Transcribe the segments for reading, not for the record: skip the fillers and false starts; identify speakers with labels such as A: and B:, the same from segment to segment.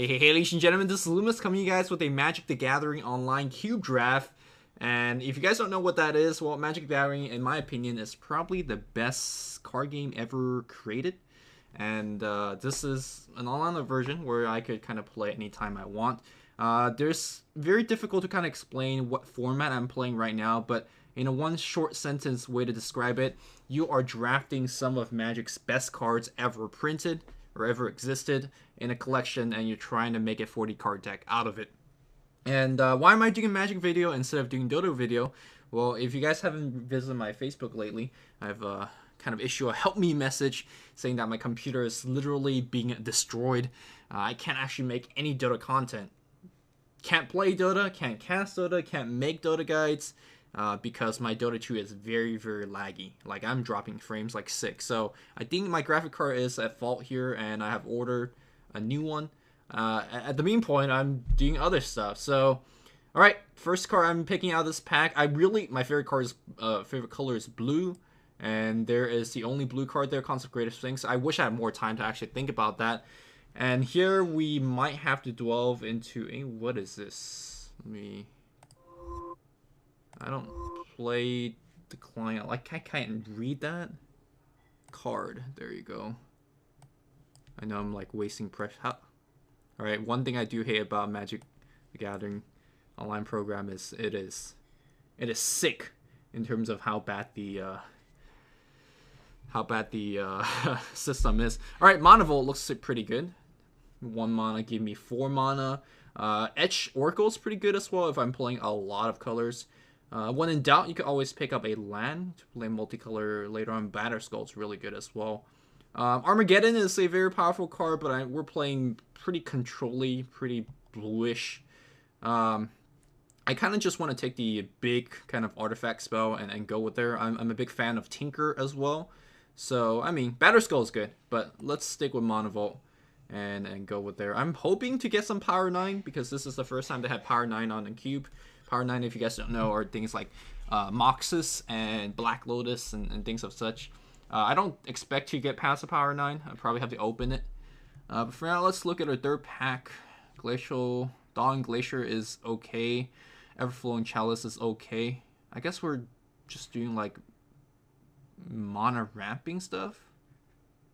A: Hey, ladies and gentlemen, this is Luminous coming to you guys with a Magic the Gathering online cube draft. And if you guys don't know what that is, well, Magic the Gathering, in my opinion, is probably the best card game ever created. And this is an online version where I could kind of play anytime I want. There's very difficult to kind of explain what format I'm playing right now, but in a one short sentence way to describe it, you are drafting some of Magic's best cards ever printed or ever existed in a collection, and you're trying to make a 40 card deck out of it. And why am I doing a Magic video instead of doing Dota video? Well, if you guys haven't visited my Facebook lately, I've kind of issued a help me message saying that my computer is literally being destroyed. I can't actually make any Dota content. Can't play Dota, can't cast Dota, can't make Dota guides. Because my Dota 2 is very, very laggy. Like, I'm dropping frames like sick. So, I think my graphic card is at fault here, and I have ordered a new one. At the meantime, I'm doing other stuff. So, alright, first card I'm picking out of this pack. My favorite color is blue. And there is the only blue card there, Consecrated Sphinx. I wish I had more time to actually think about that. And here we might have to delve into what is this? I don't play the client. Like, I can't read that. Card. There you go. I know I'm like wasting pressure. Alright, one thing I do hate about Magic the Gathering online program is it is sick in terms of how bad the system is. Alright, Mana Vault looks pretty good. 1 mana give me 4 mana. Etch Oracle is pretty good as well if I'm playing a lot of colors. When in doubt, you can always pick up a land to play multicolor later on. Batterskull is really good as well. Armageddon is a very powerful card, but we're playing pretty control-y, pretty bluish. I kind of just want to take the big kind of artifact spell and go with there. I'm a big fan of Tinker as well. So, I mean, Batterskull is good, but let's stick with Mana Vault and go with there. I'm hoping to get some Power 9 because this is the first time they had Power 9 on the cube. Power 9, if you guys don't know, are things like Moxus and Black Lotus and things of such. I don't expect to get past the Power 9. I probably have to open it. But for now, let's look at our third pack. Dawn Glacier is okay. Everflowing Chalice is okay. I guess we're just doing like mana ramping stuff.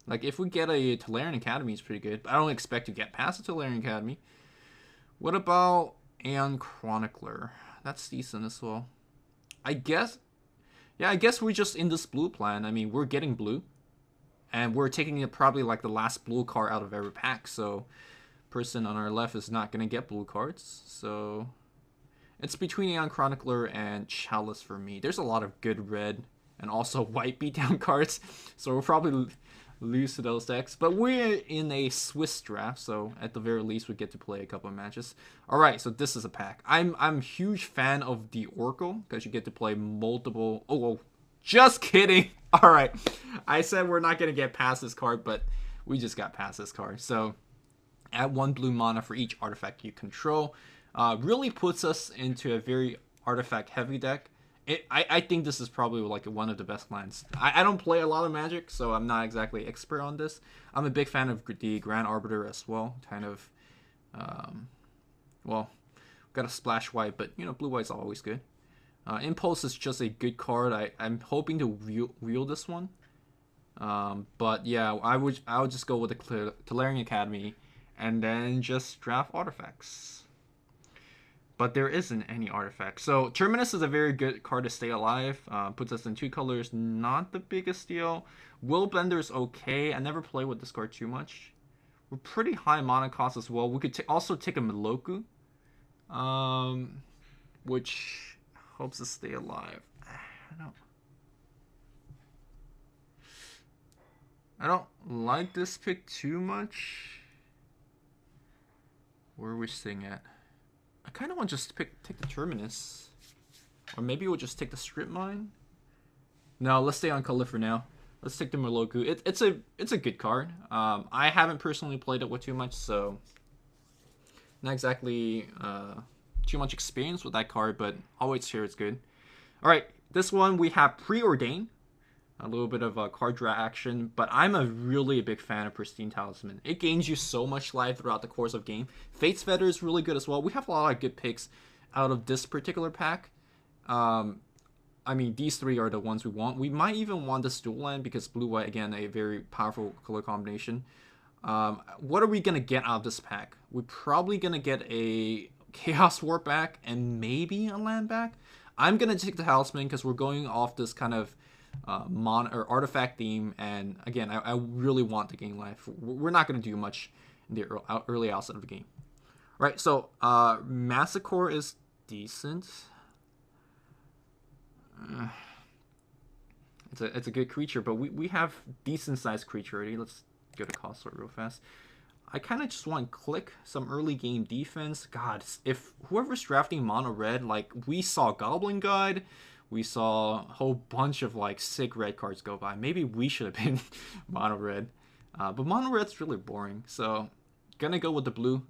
A: Like, if we get a Tolarian Academy, it's pretty good. But I don't expect to get past the Tolarian Academy. What about Aeon Chronicler? That's decent as well. I guess we're just in this blue plan. I mean, we're getting blue. And we're taking it probably like the last blue card out of every pack. So, person on our left is not going to get blue cards. So, it's between Aeon Chronicler and Chalice for me. There's a lot of good red and also white beatdown cards. So, we'll probably lose to those decks, but we're in a Swiss draft, so at the very least we get to play a couple of matches. All right, so this is a pack. I'm a huge fan of the Oracle because you get to play multiple. Oh, just kidding. All right, I said we're not gonna get past this card, but we just got past this card. So add 1 blue mana for each artifact you control. Really puts us into a very artifact heavy deck. I think this is probably like one of the best lands. I don't play a lot of Magic, so I'm not exactly expert on this. I'm a big fan of the Grand Arbiter as well. Kind of, well, got a splash white, but you know, blue white's always good. Impulse is just a good card. I'm hoping to wheel this one. But yeah, I would just go with the Tolarian Academy, and then just draft artifacts. But there isn't any artifact. So Terminus is a very good card to stay alive. Puts us in 2 colors. Not the biggest deal. Willbender is okay. I never play with this card too much. We're pretty high mana cost as well. We could also take a Meloku. Which helps us stay alive. I don't like this pick too much. Where are we sitting at? I kind of want to just take the Terminus. Or maybe we'll just take the Strip Mine. No, let's stay on color for now. Let's take the Meloku. It's a good card. I haven't personally played it with too much, so not exactly too much experience with that card, but always here it's good. Alright, this one we have Preordain. a little bit of a card draw action, but I'm a really big fan of Pristine Talisman. It gains you so much life throughout the course of game. Fate's Feather is really good as well. We have a lot of good picks out of this particular pack. I mean, these three are the ones we want. We might even want this dual land because blue-white, again, a very powerful color combination. What are we going to get out of this pack? We're probably going to get a Chaos Warp back and maybe a land back. I'm going to take the Talisman because we're going off this kind of or artifact theme. And again, I really want to gain life. We're not going to do much in the early outside of the game. All right, so Massacre is decent. It's a good creature, but we have decent sized creature already. Let's go to cost sort real fast. I kind of just want to click some early game defense. God, if whoever's drafting mono red, like we saw Goblin Guide, we saw a whole bunch of like sick red cards go by. Maybe we should have been mono red, but mono red's really boring. So gonna go with the blue.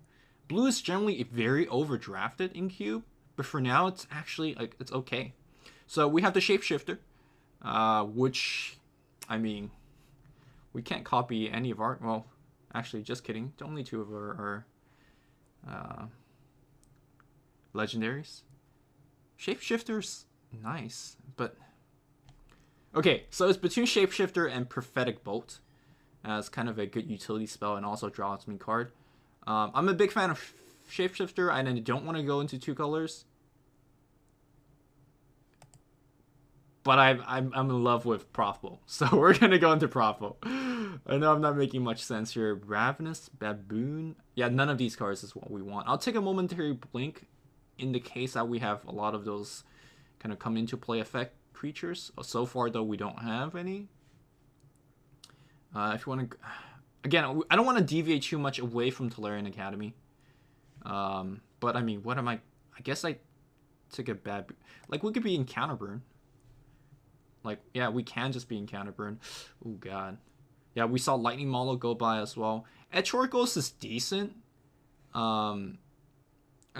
A: Blue is generally very overdrafted in Cube, but for now it's actually like it's okay. So we have the Shapeshifter, which, I mean, we can't copy any of our, well, actually, just kidding. Only two of our legendaries. Shapeshifter's nice, but... Okay, so it's between Shapeshifter and Prophetic Bolt as kind of a good utility spell and also draws me card. I'm a big fan of Shapeshifter, and I don't want to go into two colors. But I'm in love with Profitable, so we're gonna go into Profitable. I know I'm not making much sense here. Ravenous Baboon. Yeah, none of these cards is what we want. I'll take a momentary blink in the case that we have a lot of those kind of come into play effect creatures. So far, though, we don't have any. If you want to, again, I don't want to deviate too much away from Tolarian Academy. But I mean, what am I? I guess I took a bad. Like we could be in Counterburn. Like, yeah, we can just be in Counterburn. Oh, God. Yeah, we saw Lightning Mallow go by as well. Edge Oracles is decent. I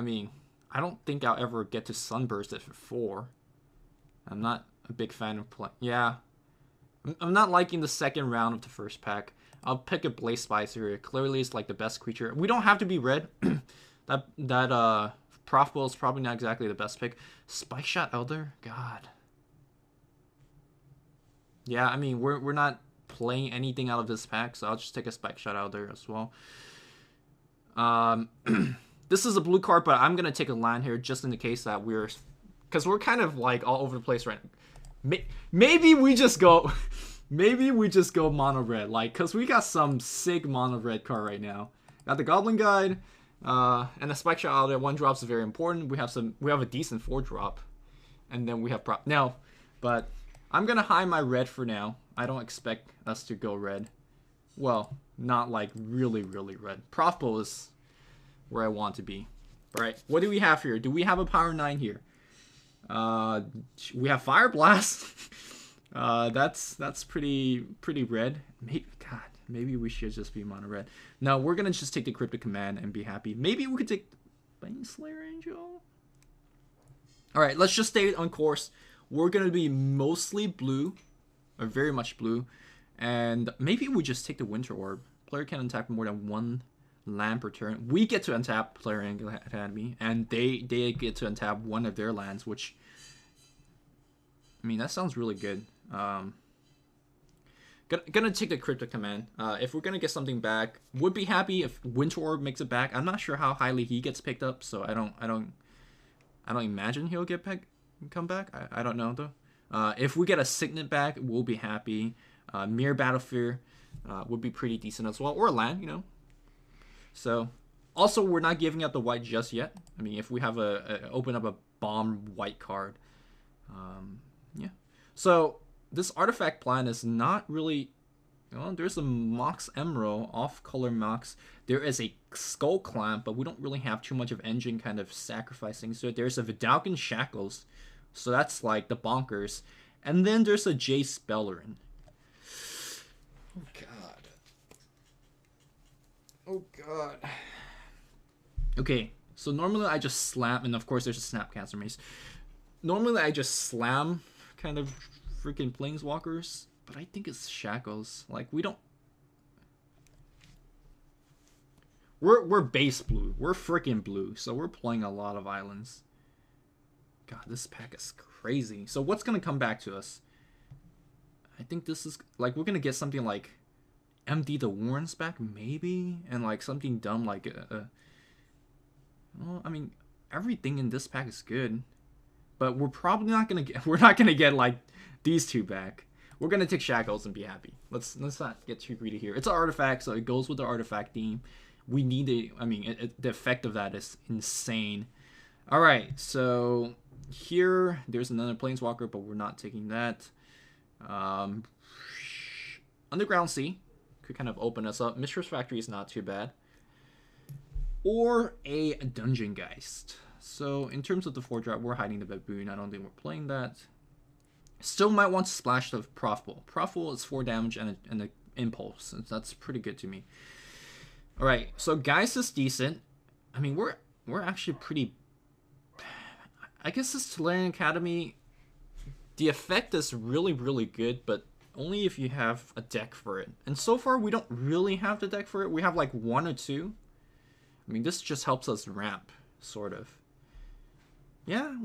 A: mean, I don't think I'll ever get to Sunburst at 4. I'm not a big fan of play. Yeah. I'm not liking the second round of the first pack. I'll pick a Blaze Spicer here. Clearly, it's like the best creature. We don't have to be red. that Profitable is probably not exactly the best pick. Spike Shot Elder? God. Yeah, I mean, we're not playing anything out of this pack, so I'll just take a Spike Shot out there as well. This is a blue card, but I'm going to take a land here just in the case that because we're kind of like all over the place right now. Maybe we just go mono red, like, because we got some sick mono red card right now. Got the Goblin Guide, and the Spike Shot out there. 1-drops is very important. We have a decent 4-drop, and then we have but I'm going to hide my red for now. I don't expect us to go red. Well, not like really, really red. Profitable is where I want to be. All right, what do we have here? Do we have a Power 9 here? We have Fire Blast. That's pretty red. Maybe we should just be mono red. No, we're going to just take the Cryptic Command and be happy. Maybe we could take Baneslayer Angel. All right, let's just stay on course. We're going to be mostly blue, or very much blue, and maybe we just take the Winter Orb. Player can untap more than one land per turn. We get to untap Player Academy, and they get to untap one of their lands, which, I mean, that sounds really good. Gonna take the Cryptic Command. If we're gonna get something back, would be happy if Winter Orb makes it back. I'm not sure how highly he gets picked up, so I don't imagine he'll come back. I don't know though. If we get a Signet back, we'll be happy. Mere Battle Fear would be pretty decent as well, or a land, you know. So, also we're not giving out the white just yet. I mean, if we have open up a bomb white card, yeah. So this artifact plan is not really. Well, there's a Mox Emerald, off-color Mox. There is a Skull Clamp, but we don't really have too much of engine kind of sacrificing. So there's a Vidalcan Shackles. So that's like the bonkers. And then there's a Jace Bellerin. Oh, God. Oh, God. Okay, so normally I just slam, and of course there's a Snapcaster Mace. Normally I just slam kind of freaking Planeswalkers. But I think it's Shackles. Like, we don't... We're base blue. We're freaking blue. So we're playing a lot of islands. God, this pack is crazy. So what's going to come back to us? I think this is... Like, we're going to get something like... Empty the Warrens back, maybe? And, like, something dumb like... well, I mean, everything in this pack is good. But we're probably not going to get... We're not going to get, like, these two back. We're going to take Shackles and be happy. Let's not get too greedy here. It's an artifact, so it goes with the artifact theme. We need it. I mean, the effect of that is insane. All right, so here there's another planeswalker, but we're not taking that. Underground Sea could kind of open us up. Mistress Factory is not too bad. Or a Dungeon Geist. So in terms of the 4-drop, we're hiding the Baboon. I don't think we're playing that. Still might want to splash the Profile. Profile is 4 damage and an Impulse. That's pretty good to me. All right, so Geist is decent. I mean, we're actually pretty... I guess this Tolarian Academy, the effect is really, really good, but only if you have a deck for it. And so far, we don't really have the deck for it. We have like 1 or 2. I mean, this just helps us ramp, sort of. Yeah,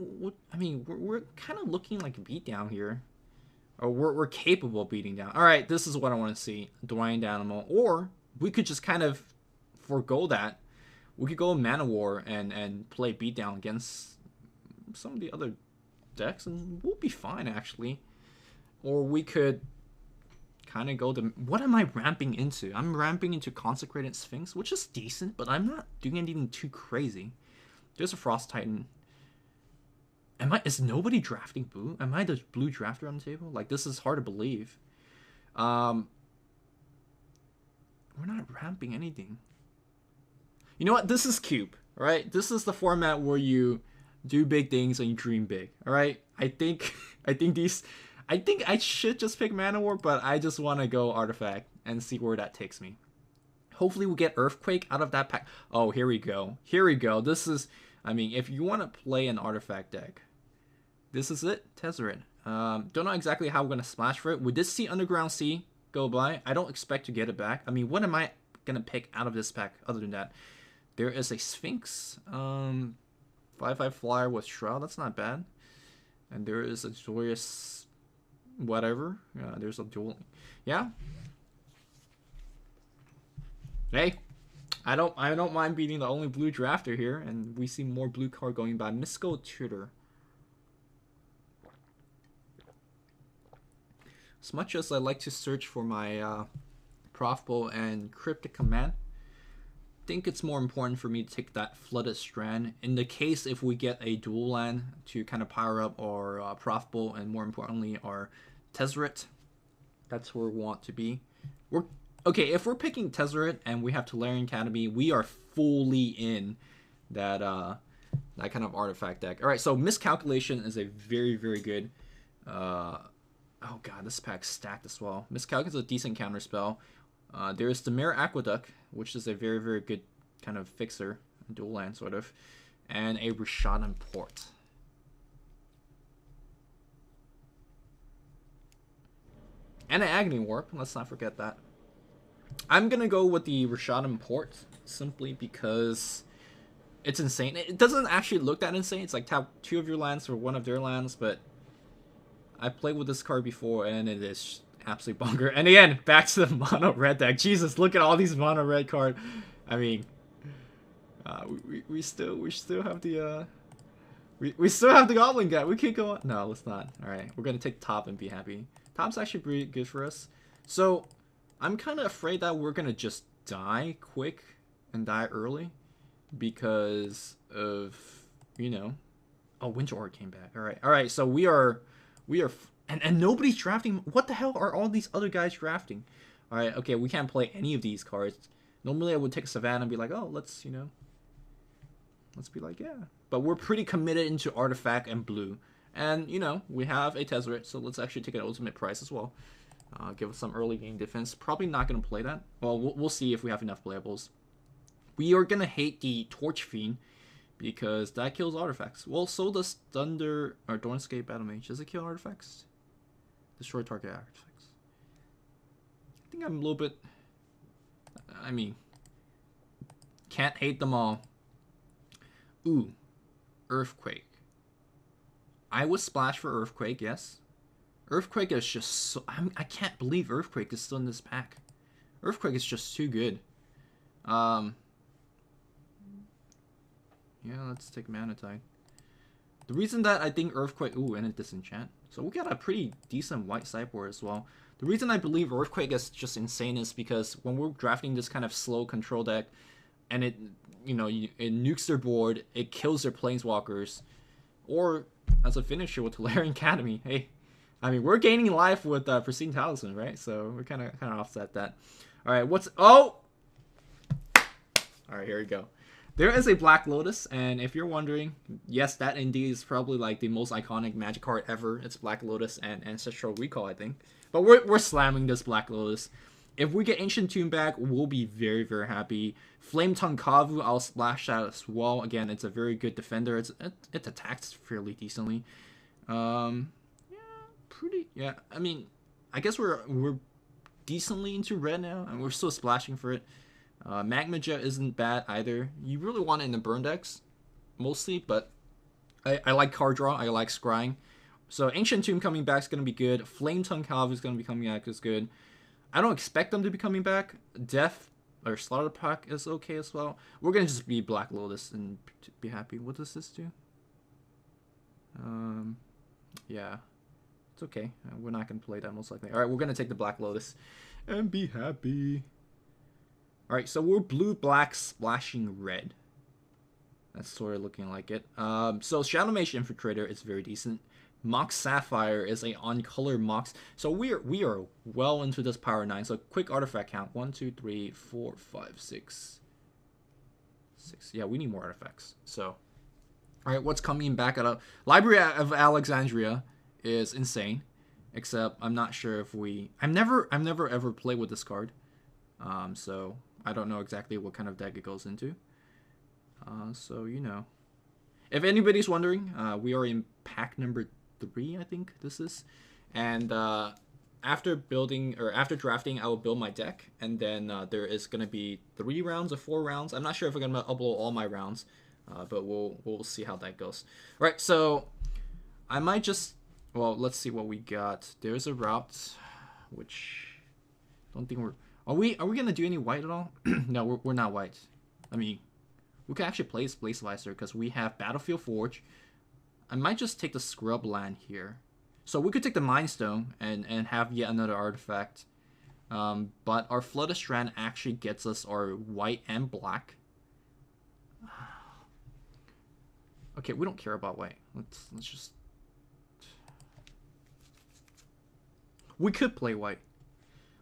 A: I mean, we're kind of looking like a beatdown here. Or we're capable of beating down. All right, this is what I want to see. Dwayne Animal. Or we could just kind of forgo that. We could go Mana War and play beatdown against some of the other decks, and we'll be fine, actually. Or we could kind of go to... What am I ramping into? I'm ramping into Consecrated Sphinx, which is decent, but I'm not doing anything too crazy. There's a Frost Titan. Is nobody drafting blue? Am I the blue drafter on the table? Like, this is hard to believe. We're not ramping anything. You know what? This is Cube, right? This is the format where you do big things and you dream big, all right? I think I should just pick Mana War, but I just want to go Artifact and see where that takes me. Hopefully we'll get Earthquake out of that pack. Oh, here we go. Here we go. This is... I mean, if you want to play an Artifact deck, this is it. Tezzeret. Don't know exactly how we're going to splash for it. We did see Underground Sea go by. I don't expect to get it back. I mean, what am I going to pick out of this pack other than that? There is a Sphinx. 5/5 flyer with Shroud. That's not bad. And there is a Joyous... whatever. There's a duel. Yeah. Hey. I don't mind beating the only blue drafter here, and we see more blue card going by. Mtgo Tutor. As much as I like to search for my Profile and Cryptic Command, I think it's more important for me to take that Flooded Strand. In the case if we get a dual land to kind of power up our Profile, and more importantly our Tezzeret, that's where we want to be. Okay, if we're picking Tezzeret and we have Tolarian Academy, we are fully in that that kind of artifact deck. All right, so Miscalculation is a very, very good... oh god, this pack's stacked as well. Miscalculate is a decent counter spell. There's the Mirror Aqueduct, which is a very, very good kind of fixer, dual land sort of, and a Rishadan Port. And an Agony Warp, let's not forget that. I'm going to go with the Rishadan Port simply because it's insane. It doesn't actually look that insane. It's like tap 2 of your lands or 1 of their lands, but I played with this card before and it is absolutely bonker. And again, back to the mono red deck. Jesus, look at all these mono red cards. I mean, we still have the we still have the Goblin guy. We can't go on. No, let's not. All right, we're gonna take top and be happy. Top's actually pretty good for us. So I'm kind of afraid that we're gonna just die quick and die early because of, you know, oh, Winter Orc came back. All right. So we are, and nobody's drafting. What the hell are all these other guys drafting? All right, okay, we can't play any of these cards. Normally I would take a Savannah and be like, oh, let's, you know, let's be like, yeah. But we're pretty committed into Artifact and blue. And, you know, we have a Tezzeret, so let's actually take an Ultimate Price as well. Give us some early game defense. Probably not going to play that. Well, we'll see if we have enough playables. We are going to hate the Torch Fiend because that kills artifacts. Well, so does Thunder or Dawndscape Battle Mage. Does it kill artifacts? Destroy target artifacts. think I'm a little bit... I mean, can't hate them all. Ooh, Earthquake. I would splash for Earthquake, yes. Earthquake is just so... I can't believe Earthquake is still in this pack. Earthquake is just too good. Yeah, let's take Mana Tide. The reason that I think Earthquake... Ooh, and a Disenchant. So we got a pretty decent white sideboard as well. The reason I believe Earthquake is just insane is because when we're drafting this kind of slow control deck, and it, you know, it nukes their board, it kills their planeswalkers, or as a finisher with Tolarian Academy. Hey, I mean, we're gaining life with Pristine Talisman, right? So we're kind of offset that. All right, what's... Oh! All right, here we go. There is a Black Lotus, and if you're wondering, yes, that indeed is probably like the most iconic Magic card ever. It's Black Lotus and Ancestral Recall, I think. But we're slamming this Black Lotus. If we get Ancient Tomb back, we'll be very, very happy. Flame Tongue Kavu, I'll splash that as well. Again, it's a very good defender. It attacks fairly decently. Yeah, pretty. Yeah, I mean, I guess we're decently into red now, and we're still splashing for it. Magmaja isn't bad either. You really want it in the burn decks, mostly, but I like card draw. I like scrying. So Ancient Tomb coming back is going to be good. Flame Tongue Kavu is going to be coming back is good. I don't expect them to be coming back. Death or Slaughter Pack is okay as well. We're going to just be Black Lotus and be happy. What does this do? Yeah, it's okay. We're not going to play that most likely. All right, we're going to take the Black Lotus and be happy. All right, so we're blue-black splashing red. That's sort of looking like it. So Shadow Mage Infiltrator is very decent. Mox Sapphire is a on-color Mox. So we are well into this power 9. So quick artifact count. 1, 2, 3, 4, 5, 6. Yeah, we need more artifacts. So, all right, what's coming back at a Library of Alexandria is insane. Except I'm not sure if we... I've never ever played with this card. So I don't know exactly what kind of deck it goes into. So, you know. If anybody's wondering, we are in pack number 3, I think this is. And after drafting, I will build my deck. And then there is going to be 3 rounds or 4 rounds. I'm not sure if I'm going to upload all my rounds. But we'll see how that goes. All right, so I might just... Well, let's see what we got. There's a route, which... don't think we're... Are we gonna do any white at all? No, we're not white. I mean, we can actually play Blaze Visor because we have Battlefield Forge. I might just take the Scrub Land here. So we could take the Mind Stone and have yet another artifact. But our Flooded Strand actually gets us our white and black. Okay, we don't care about white. Let's just... We could play white.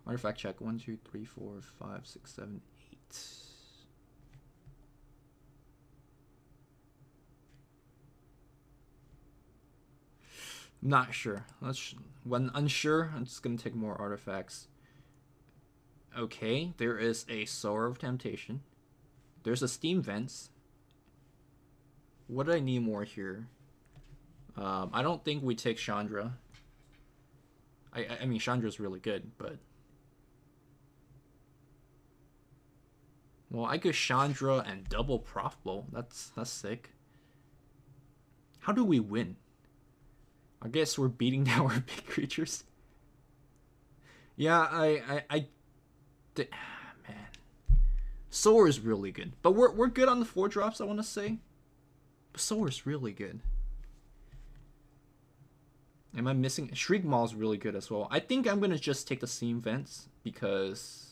A: Artifact check. 1, 2, 3, 4, 5, 6, 7, 8. I'm not sure. When unsure, I'm just gonna take more artifacts. Okay, there is a Sower of Temptation. There's a Steam Vents. What do I need more here? I don't think we take Chandra. I mean, Chandra's really good, but... Well, I could Chandra and double Prof Blow. That's sick. How do we win? I guess we're beating down our big creatures. Yeah, man. Sower is really good. But we're good on the 4 drops, I want to say. But Sower is really good. Am I missing? Shriek Maul is really good as well. I think I'm going to just take the Steam Vents because...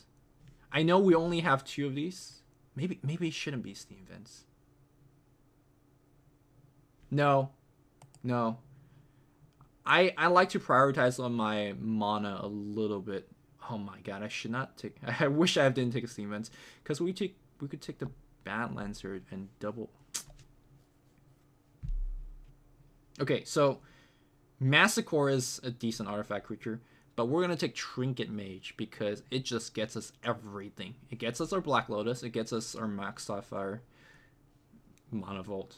A: I know we only have 2 of these. Maybe it shouldn't be Steam Vents. No. I like to prioritize on my mana a little bit. Oh my god, I should not take... I wish I didn't take a Steam Vents. Because we could take the Badlancer and double... Okay, so... Massacre is a decent artifact creature. But we're going to take Trinket Mage because it just gets us everything. It gets us our Black Lotus. It gets us our Max Sapphire. Mana Vault.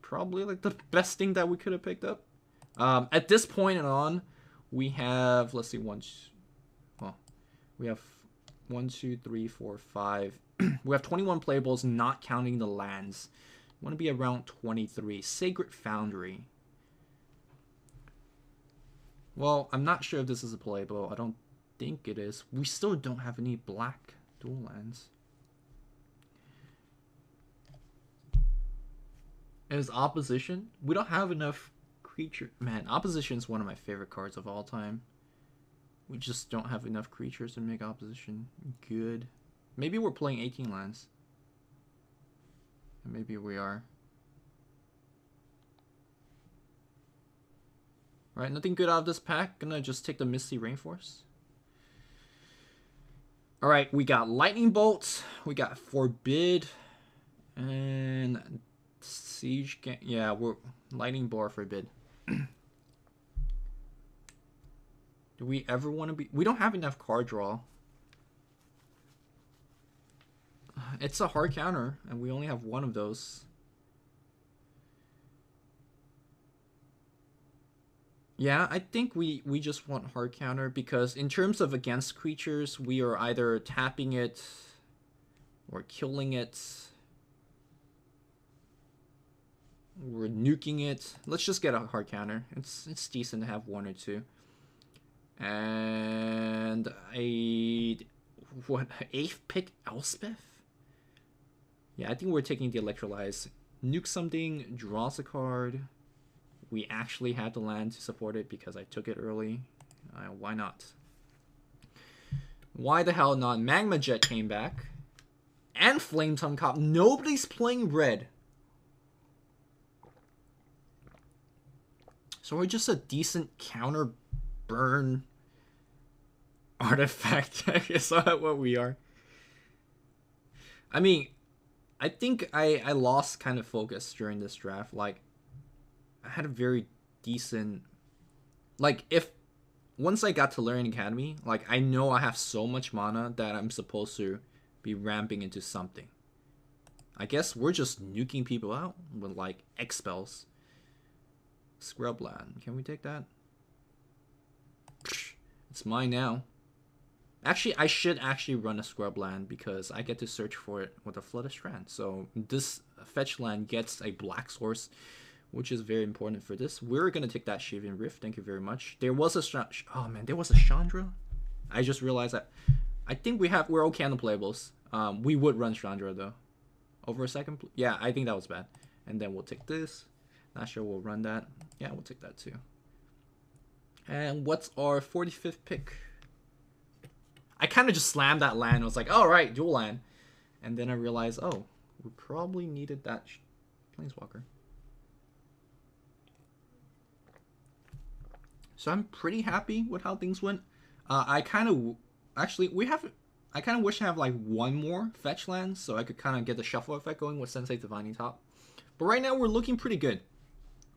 A: Probably like the best thing that we could have picked up. At this point and on, we have, let's see, We have 1, 2, 3, 4, 5. We have 21 playables, not counting the lands. Want to be around 23. Sacred Foundry. Well, I'm not sure if this is a playable. I don't think it is. We still don't have any black dual lands. As opposition, we don't have enough creature. Man, opposition is one of my favorite cards of all time. We just don't have enough creatures to make opposition good. Maybe we're playing 18 lands. Maybe we are. Alright, nothing good out of this pack. Gonna just take the Misty Rainforest. Alright, we got Lightning Bolt. We got Forbid. And Siege. Yeah, we're Lightning Bolt, Forbid. Do we ever want to be... We don't have enough card draw. It's a hard counter, and we only have one of those. Yeah, I think we just want hard counter, because in terms of against creatures, we are either tapping it or killing it. We're nuking it. Let's just get a hard counter. It's decent to have one or two. And what, 8th pick Elspeth? Yeah, I think we're taking the Electrolyze. Nuke something, draws a card. We actually had the land to support it because I took it early. Why not? Why the hell not? Magma Jet came back. And Flame Tongue Cop. Nobody's playing red. So we're just a decent counter burn artifact. Is that what we are? I mean, I think I lost kind of focus during this draft. Like, I had a very decent... Like, once I got to Learning Academy, like, I know I have so much mana that I'm supposed to be ramping into something. I guess we're just nuking people out with, like, X-Spells. Scrubland. Can we take that? It's mine now. Actually, I should actually run a Scrubland because I get to search for it with a Flood of Strand. So this fetch land gets a black source, which is very important for this. We're going to take that Shaven Rift. Thank you very much. There was a... Oh, man. There was a Chandra? I just realized that... I think we're okay on the playables. We would run Chandra, though. Over a second... Yeah, I think that was bad. And then we'll take this. Not sure we'll run that. Yeah, we'll take that, too. And what's our 45th pick? I kind of just slammed that land. I was like, all right, dual land. And then I realized, oh, we probably needed that planeswalker. So I'm pretty happy with how things went. I kind of... Actually, I kind of wish I have like one more fetch land so I could kind of get the shuffle effect going with Sensei Divining Top. But right now we're looking pretty good.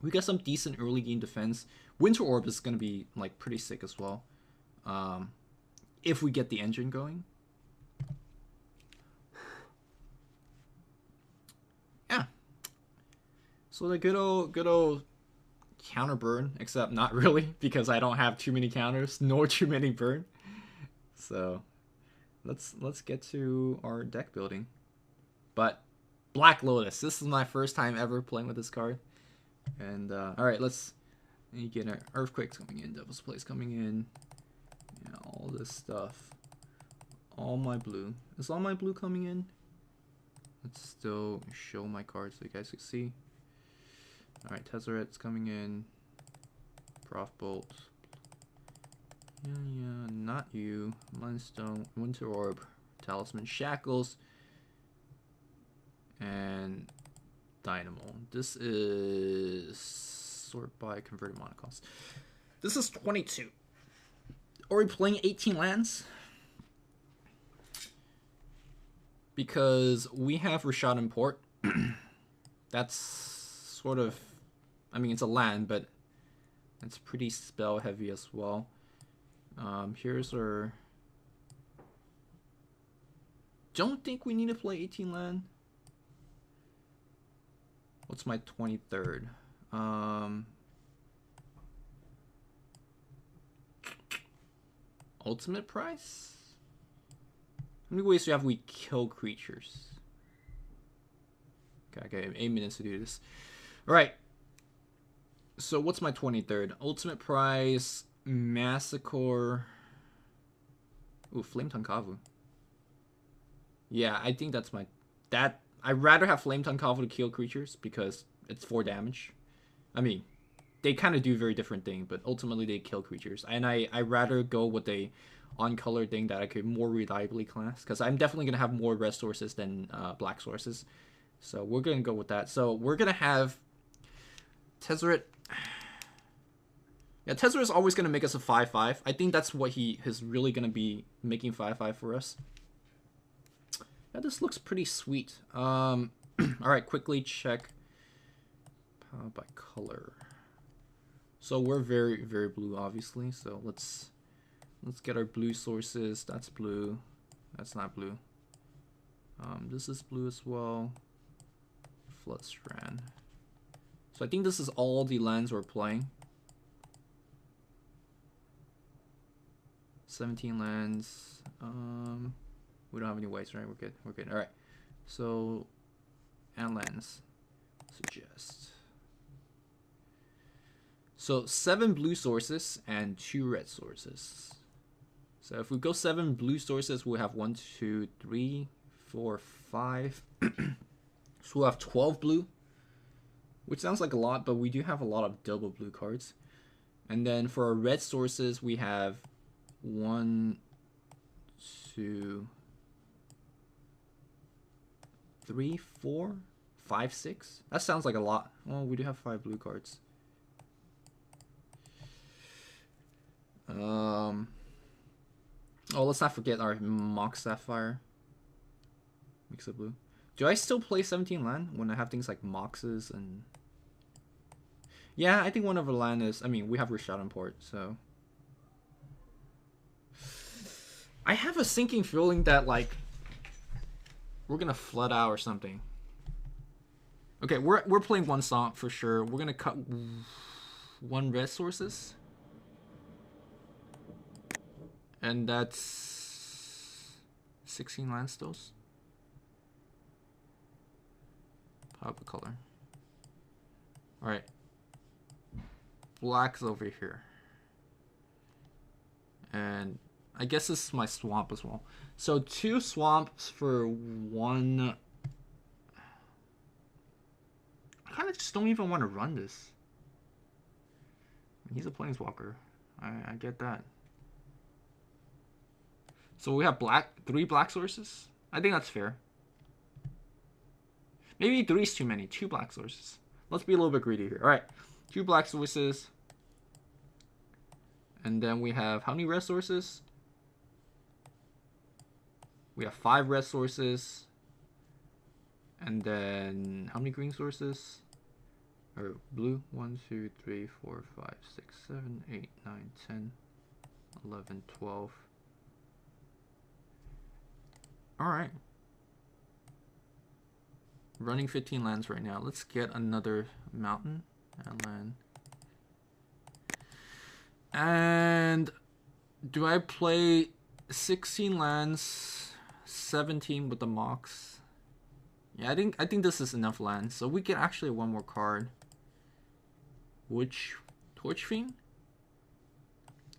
A: We got some decent early game defense. Winter Orb is going to be like pretty sick as well. If we get the engine going. Yeah. So the good old counter burn, except not really, because I don't have too many counters, nor too many burn. So let's get to our deck building. But Black Lotus, this is my first time ever playing with this card. And alright, let's get our Earthquakes coming in, Devil's Place coming in. Yeah, all this stuff. All my blue. Is all my blue coming in? Let's still show my cards so you guys can see. Alright, Tezzeret's coming in. Prof Bolt. Yeah, not you. Mindstone, Winter Orb, Talisman, Shackles, and Dynamo. This is sort by converted mana cost. This is 22. Are we playing 18 lands? Because we have Rashad Import. That's sort of... I mean, it's a land, but it's pretty spell heavy as well. Here's our... Don't think we need to play 18 land. What's my 23rd? Ultimate price? How many ways we kill creatures? Okay, 8 minutes to do this. All right. So what's my 23rd? Ultimate prize, Massacre. Ooh, Flame Tongue Kavu. Yeah, I think that's my... I'd rather have Flame Tongue Kavu to kill creatures because it's 4 damage. I mean, they kind of do very different things, but ultimately they kill creatures. And I'd rather go with a on-color thing that I could more reliably class, because I'm definitely going to have more red sources than black sources. So we're going to go with that. So we're going to have Tezzeret. Yeah, Tezzeret is always going to make us a 5/5. I think that's what he is really going to be making 5/5 for us. Yeah, this looks pretty sweet. All right, quickly check by color. So we're very, very blue, obviously. So let's get our blue sources. That's blue. That's not blue. This is blue as well. Floodstrand. So I think this is all the lands we're playing. 17 lands. We don't have any whites, right? We're good. We're good. All right. So, and lands. Suggest. So 7 blue sources and 2 red sources. So if we go 7 blue sources, we'll have 1, 2, 3, 4, 5. So we'll have 12 blue, which sounds like a lot, but we do have a lot of double blue cards. And then for our red sources, we have 1, 2, 3, 4, 5, 6. That sounds like a lot. Well, we do have 5 blue cards. Oh, let's not forget our Mox Sapphire. Mix of blue. Do I still play 17 land when I have things like Moxes and... Yeah, I think one of our land is... I mean, we have Rishadan Port, so... I have a sinking feeling that, like... we're gonna flood out or something. Okay, we're playing 1 stomp for sure. We're gonna cut 1 red sources. And that's 16 land stills. Pop a color. Alright. Black's over here. And I guess this is my swamp as well. So 2 swamps for 1. I kind of just don't even want to run this. He's a planeswalker. I get that. So we have 3 black sources. I think that's fair. Maybe 3 is too many. 2 black sources. Let's be a little bit greedy here. All right, 2 black sources. And then we have how many red sources? We have 5 red sources. And then how many green sources? Or blue? 1, 2, 3, 4, 5, 6, 7, 8, 9, 10, 11, 12. Alright. Running 15 lands right now. Let's get another mountain and land. And do I play 16 lands, 17 with the Mox? Yeah, I think this is enough lands. So we get actually 1 more card. Which Torch Fiend?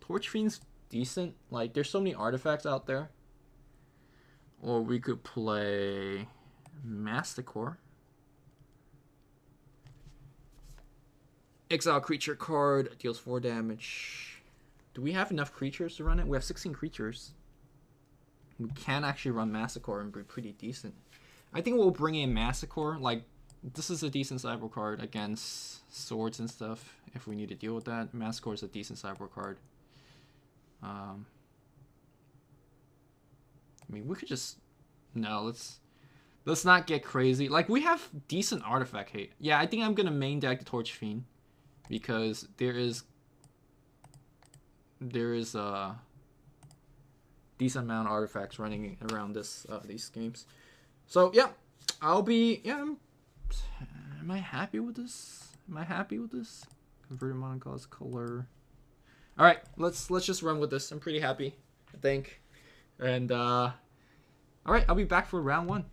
A: Torch Fiend's decent. Like, there's so many artifacts out there. Or we could play Masticore. Exile creature card, deals 4 damage. Do we have enough creatures to run it? We have 16 creatures. We can actually run Masticore and be pretty decent. I think we'll bring in Masticore. Like, this is a decent sideboard card against swords and stuff. If we need to deal with that, Masticore is a decent sideboard card. I mean, we could just... No, let's not get crazy. Like, we have decent artifact hate. Yeah, I think I'm going to main deck the Torch Fiend. Because there is a decent amount of artifacts running around these games. So, yeah. Am I happy with this? Converted monocause color. Alright, let's just run with this. I'm pretty happy, I think. And All right, I'll be back for round 1.